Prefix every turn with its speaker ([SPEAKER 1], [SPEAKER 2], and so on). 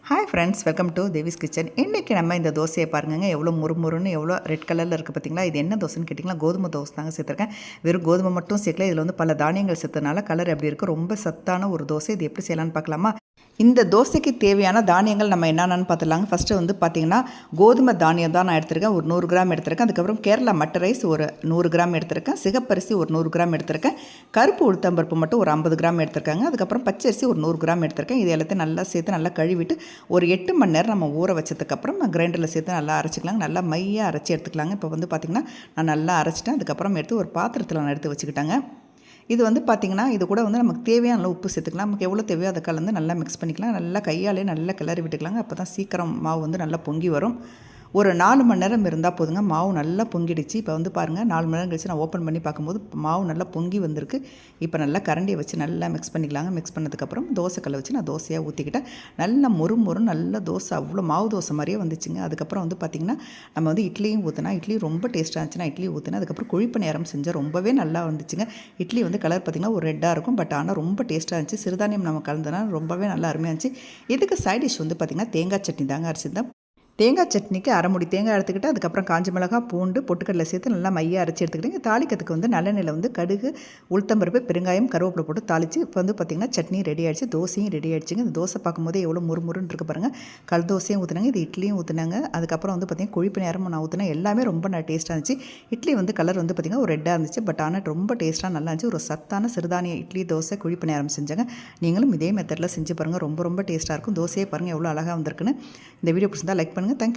[SPEAKER 1] Hi friends, welcome to Devi's kitchen. இன்றைக்கி நம்ம இந்த தோசையை பாருங்க, எவ்வளோ முறுமுறுன்னு எவ்வளோ ரெட் கலரில் இருக்குது பார்த்தீங்களா. இது என்ன தோசைன்னு கேட்டிங்கன்னா கோதுமை தோசை தாங்க சேர்த்துருக்கேன். வெறும் கோதுமை மட்டும் சேர்க்கல, இதில் வந்து பல தானியங்கள் சேர்த்தனால கலர் எப்படி இருக்குது. ரொம்ப சத்தான ஒரு தோசை. இது எப்படி செய்யலான்னு பார்க்கலாமா. இந்த தோசைக்கு தேவையான தானியங்கள் நம்ம என்னென்னு பார்த்துலாங்க. ஃபஸ்ட்டு வந்து பார்த்திங்கன்னா கோதுமை தானியம் தான் நான் எடுத்திருக்கேன், ஒரு 100 கிராம் எடுத்திருக்கேன். அதுக்கப்புறம் கேரளா மட்டை ரைஸ் ஒரு 100 கிராம் எடுத்திருக்கேன். சிகப்பரிசி ஒரு 100 கிராம் எடுத்திருக்கேன். கருப்பு உளுத்தம்பருப்பு மட்டும் ஒரு 50 கிராம் எடுத்திருக்காங்க. அதுக்கப்புறம் பச்சரிசி ஒரு 100 கிராம் எடுத்திருக்கேன். இது எல்லாத்தையும் நல்லா சேர்த்து நல்லா கழுவிட்டு ஒரு 8 மணி நேரம் நம்ம ஊற வச்சதுக்கப்புறம் கிரைண்டரில் சேர்த்து நல்லா அரைச்சிக்கலாங்க. நல்லா மையாக அரைச்சி எடுத்துக்கலாங்க. இப்போ வந்து பார்த்திங்கன்னா நான் நல்லா அரைச்சிட்டேன். அதுக்கப்புறம் எடுத்து ஒரு பாத்திரத்தில் நான் எடுத்து வச்சுக்கிட்டேங்க. இது வந்து பார்த்திங்கன்னா இது கூட வந்து நமக்கு தேவையான உப்பு சேர்த்துக்கலாம். நமக்கு எவ்வளோ தேவையோ அதை கலந்து நல்லா மிக்ஸ் பண்ணிக்கலாம். நல்லா கையாலே நல்லா கிளறி விட்டுக்கலாங்க. அப்போ தான் சீக்கிரம் மாவு வந்து நல்லா பொங்கி வரும். ஒரு 4 மணி நேரம் இருந்தால் போதுங்க. மாவு நல்லா பொங்கிடுச்சு. இப்போ வந்து பாருங்கள், 4 மணி நேரம் கழிச்சு நான் ஓப்பன் பண்ணி பார்க்கும்போது மாவு நல்லா பொங்கி வந்திருக்கு. இப்போ நல்லா கரண்டியை வச்சு நல்லா மிக்ஸ் பண்ணிக்கலாங்க. மிக்ஸ் பண்ணதுக்கப்புறம் தோசைக்கல்லை வச்சு நான் தோசையாக ஊற்றிக்கிட்டேன். நல்லா மொறு நல்ல தோசை, அவ்வளோ மாவு தோசை மாதிரியே வந்துச்சுங்க. அதுக்கப்புறம் வந்து பார்த்திங்கன்னா நம்ம வந்து இட்லியும் ஊற்றினா, இட்லி ரொம்ப டேஸ்ட்டாக இருந்துச்சுன்னா இட்லி ஊற்றினா, அதுக்கப்புறம் குழிப்பணியாரம் செஞ்சால் ரொம்பவே நல்லா வந்துச்சுங்க. இட்லி வந்து கலர் பார்த்திங்கன்னா ஒரு ரெட்டாக இருக்கும், பட் ஆனால் ரொம்ப டேஸ்ட்டாக இருந்துச்சு. சிறுதானியம் நம்ம கலந்தனால ரொம்பவே நல்லா அருமையாக இருந்துச்சு. இதுக்கு சைட் டிஷ் வந்து பார்த்திங்கன்னா தேங்காய் சட்னி தாங்க அரைச்சிருந்தேன். தேங்காய் சட்னிக்கு அரை முடி தேங்காய் எடுத்துக்கிட்டு அதுக்கப்புறம் காஞ்ச மிளகாய், பூண்டு, பொட்டுக்கடலை சேர்த்து நல்லா மையாக அரைச்சி எடுத்துக்கிட்டு தாளிக்கிறதுக்கு வந்து நல்லெண்ணெயில் வந்து கடுகு, உளுத்தம்பருப்பு, பெருங்காயம், கருவேப்பிலை போட்டு தாளித்து இப்போ வந்து பார்த்திங்கன்னா சட்னி ரெடி ஆகிடுச்சு. தோசையும் ரெடி ஆகிடுச்சுங்க. இந்த தோசை பார்க்கும்போதே எவ்வளோ முறுமுறுன்னு இருக்குது பாருங்கள். கல் தோசையும் ஊற்றினாங்க, இது இட்லியும் ஊற்றினாங்க. அதுக்கப்புறம் வந்து பார்த்திங்கன்னா கொழுப்பு நேரமும் நான் ஊற்றினேன். எல்லாமே ரொம்ப டேஸ்ட்டாக இருந்துச்சு. இட்லி வந்து கலர் வந்து பார்த்திங்கன்னா ஒரு ரெட்டாக இருந்துச்சு, பட் ஆனால் ரொம்ப டேஸ்ட்டாக நல்லா இருந்துச்சு. ஒரு சத்தான சிறுதானிய இட்லி தோசை கொழுப்பு நேரம் செஞ்சாங்க. நீங்களும் இதே மெத்தடில் செஞ்சு பாருங்கள். ரொம்ப டேஸ்ட்டாக இருக்கும். தோசையே பாருங்கள் எவ்வளோ அழகாக வந்திருக்குன்னு. இந்த வீடியோ பிடிச்சிருந்தா லைக் பண்ணுங்கள். தேங்க்யூ.